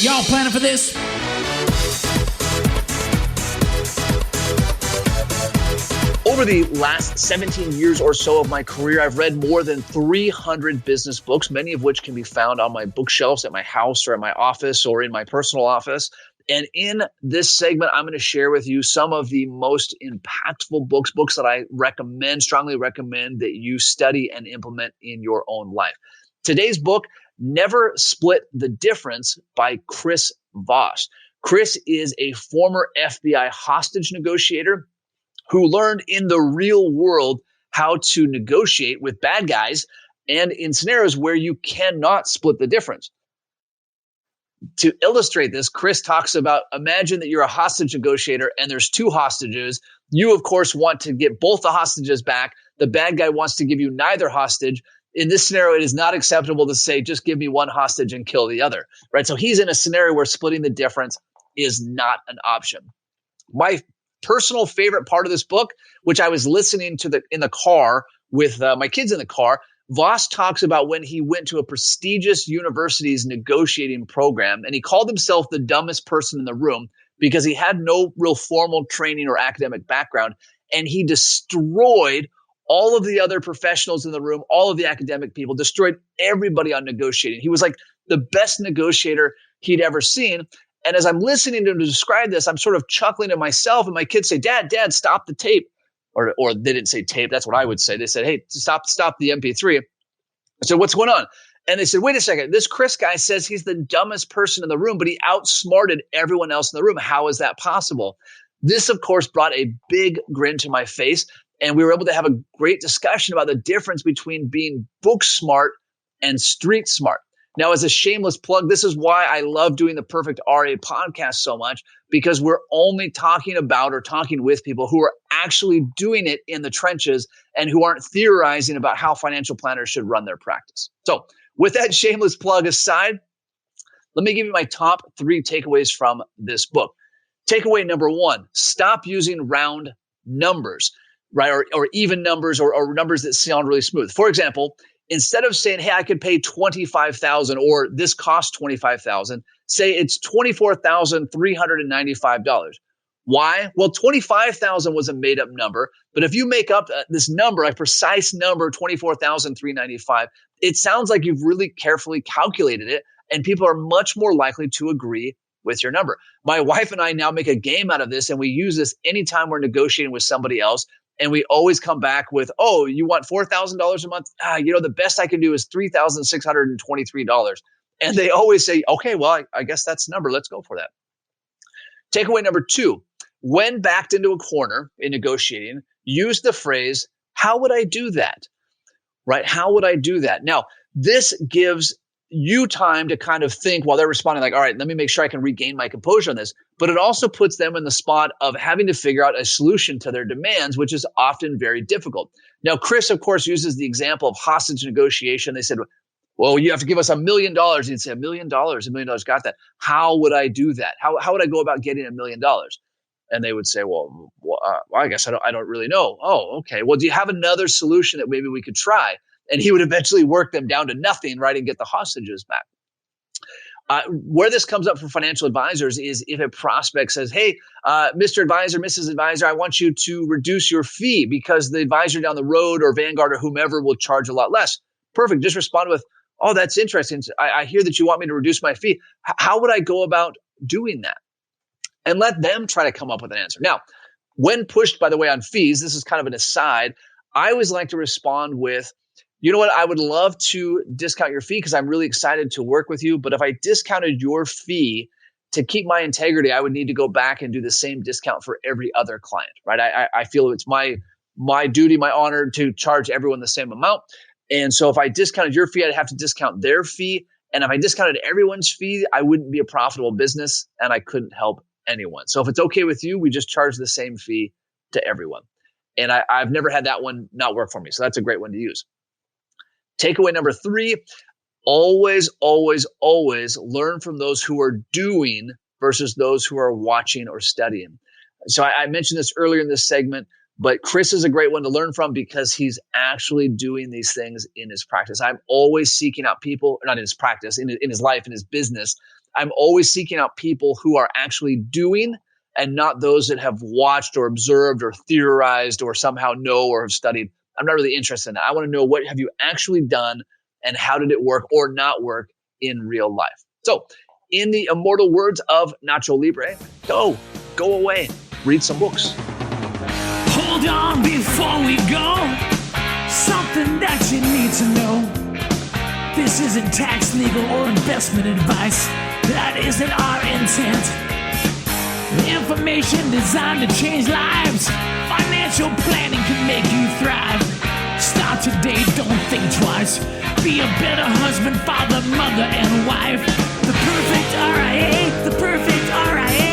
Y'all planning for this? Over the last 17 years or so of my career, I've read more than 300 business books, many of which can be found on my bookshelves at my house or at my office or in my personal office. And in this segment, I'm going to share with you some of the most impactful books that I strongly recommend that you study and implement in your own life. Today's book, Never Split the Difference by Chris Voss. Chris is a former FBI hostage negotiator who learned in the real world how to negotiate with bad guys and in scenarios where you cannot split the difference. To illustrate this, Chris talks about, imagine that you're a hostage negotiator and there's two hostages. You, of course, want to get both the hostages back. The bad guy wants to give you neither hostage. In this scenario, it is not acceptable to say, just give me one hostage and kill the other, right? So he's in a scenario where splitting the difference is not an option. My personal favorite part of this book, which I was listening to in the car with my kids in the car, Voss talks about when he went to a prestigious university's negotiating program, and he called himself the dumbest person in the room because he had no real formal training or academic background, and he destroyed all of the other professionals in the room, all of the academic people, destroyed everybody on negotiating. He was like the best negotiator he'd ever seen. And as I'm listening to him to describe this, I'm sort of chuckling to myself, and my kids say, Dad, stop the tape. Or they didn't say tape. That's what I would say. They said, hey, stop the MP3. I said, what's going on? And they said, wait a second. This Chris guy says he's the dumbest person in the room, but he outsmarted everyone else in the room. How is that possible? This, of course, brought a big grin to my face. And we were able to have a great discussion about the difference between being book smart and street smart. Now, as a shameless plug, this is why I love doing the Perfect RA podcast so much, because we're only talking about or talking with people who are actually doing it in the trenches and who aren't theorizing about how financial planners should run their practice. So with that shameless plug aside, let me give you my top 3 takeaways from this book. Takeaway number 1, stop using round numbers, right? Or even numbers or numbers that sound really smooth. For example, instead of saying, hey, I could pay $25,000 or this costs $25,000, say it's $24,395. Why? Well, $25,000 was a made up number, but if you make up this number, a precise number, $24,395, it sounds like you've really carefully calculated it, and people are much more likely to agree with your number. My wife and I now make a game out of this, and we use this anytime we're negotiating with somebody else. And we always come back with, oh, you want $4,000 a month? The best I can do is $3,623. And they always say, okay, well, I guess that's the number. Let's go for that. Takeaway number 2, when backed into a corner in negotiating, use the phrase, how would I do that? Right? How would I do that? Now, this gives you time to kind of think while they're responding like, all right, let me make sure I can regain my composure on this. But it also puts them in the spot of having to figure out a solution to their demands, which is often very difficult. Now, Chris, of course, uses the example of hostage negotiation. They said, well, you have to give us $1 million. He'd say, $1 million, $1 million, got that. How would I do that? How would I go about getting $1 million? And they would say, well, I guess I don't really know. Oh, okay. Well, do you have another solution that maybe we could try? And he would eventually work them down to nothing, right, and get the hostages back. Where this comes up for financial advisors is if a prospect says, hey, Mr. Advisor, Mrs. Advisor, I want you to reduce your fee because the advisor down the road or Vanguard or whomever will charge a lot less. Perfect. Just respond with, oh, that's interesting. I hear that you want me to reduce my fee. How would I go about doing that? And let them try to come up with an answer. Now, when pushed, by the way, on fees, this is kind of an aside, I always like to respond with, you know what? I would love to discount your fee because I'm really excited to work with you. But if I discounted your fee to keep my integrity, I would need to go back and do the same discount for every other client, right? I feel it's my duty, my honor to charge everyone the same amount. And so if I discounted your fee, I'd have to discount their fee. And if I discounted everyone's fee, I wouldn't be a profitable business and I couldn't help anyone. So if it's okay with you, we just charge the same fee to everyone. And I've never had that one not work for me. So that's a great one to use. Takeaway number 3, always, always, always learn from those who are doing versus those who are watching or studying. So I mentioned this earlier in this segment. But Chris is a great one to learn from because he's actually doing these things in his practice. I'm always seeking out people, not in his practice, in his life, in his business. I'm always seeking out people who are actually doing and not those that have watched or observed or theorized or somehow know or have studied. I'm not really interested in that. I want to know, what have you actually done and how did it work or not work in real life? So in the immortal words of Nacho Libre, go away, read some books. Hold on before we go. Something that you need to know. This isn't tax, legal, or investment advice. That isn't our intent. Information designed to change lives. Financial planning can make you thrive. Start today, don't think twice. Be a better husband, father, mother, and wife. The perfect RIA, the perfect RIA.